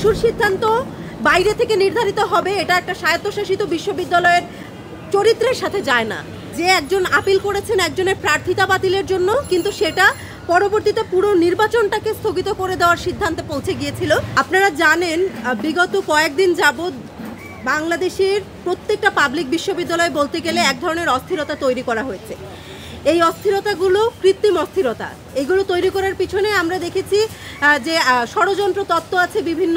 ডাকসুর সিদ্ধান্ত বাইরে থেকে নির্ধারিত হবে, এটা একটা স্বায়ত্তশাসিত বিশ্ববিদ্যালয়ের চরিত্রের সাথে যায় না। যে একজন আপিল করেছেন একজনের প্রার্থিতা বাতিলের জন্য, কিন্তু সেটা পরবর্তীতে পুরো নির্বাচনটাকে স্থগিত করে দেওয়ার সিদ্ধান্তে পৌঁছে গিয়েছিল। আপনারা জানেন বিগত কয়েকদিন যাবৎ বাংলাদেশের প্রত্যেকটা পাবলিক বিশ্ববিদ্যালয় বলতে গেলে এক ধরনের অস্থিরতা তৈরি করা হয়েছে। এই অস্থিরতাগুলো কৃত্রিম অস্থিরতা। এগুলো তৈরি করার পিছনে আমরা দেখেছি যে ষড়যন্ত্র তত্ত্ব আছে বিভিন্ন।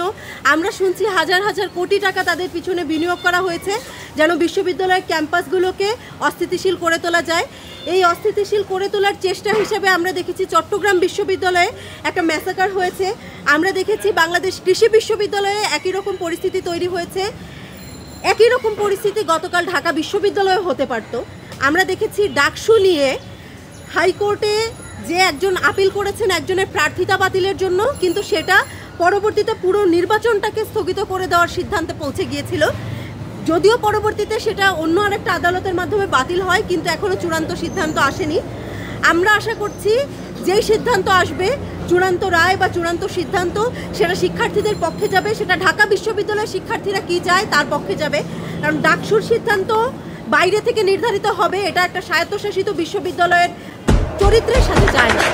আমরা শুনছি হাজার হাজার কোটি টাকা তাদের পিছনে বিনিয়োগ করা হয়েছে যেন বিশ্ববিদ্যালয়ের ক্যাম্পাসগুলোকে অস্থিতিশীল করে তোলা যায়। এই অস্থিতিশীল করে তোলার চেষ্টা হিসেবে আমরা দেখেছি চট্টগ্রাম বিশ্ববিদ্যালয়ে একটা ম্যাসাকার হয়েছে। আমরা দেখেছি বাংলাদেশ কৃষি বিশ্ববিদ্যালয়ে একই রকম পরিস্থিতি তৈরি হয়েছে। একই রকম পরিস্থিতি গতকাল ঢাকা বিশ্ববিদ্যালয়ে হতে পারত। আমরা দেখেছি ডাকসু নিয়ে হাইকোর্টে যে একজন আপিল করেছেন একজনের প্রার্থিতা বাতিলের জন্য, কিন্তু সেটা পরবর্তীতে পুরো নির্বাচনটাকে স্থগিত করে দেওয়ার সিদ্ধান্তে পৌঁছে গিয়েছিল। যদিও পরবর্তীতে সেটা অন্য আরেকটা আদালতের মাধ্যমে বাতিল হয়, কিন্তু এখনও চূড়ান্ত সিদ্ধান্ত আসেনি। আমরা আশা করছি যেই সিদ্ধান্ত আসবে, চূড়ান্ত রায় বা চূড়ান্ত সিদ্ধান্ত, সেটা শিক্ষার্থীদের পক্ষে যাবে, সেটা ঢাকা বিশ্ববিদ্যালয়ের শিক্ষার্থীরা কি চায় তার পক্ষে যাবে। কারণ ডাকসুর সিদ্ধান্ত বাইরে থেকে নির্ধারিত হবে, এটা একটা স্বায়ত্তশাসিত বিশ্ববিদ্যালয়ের চরিত্রের সাথে যায় না।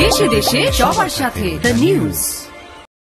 দেশে দেশে সবার সাথে দ্য নিউজ।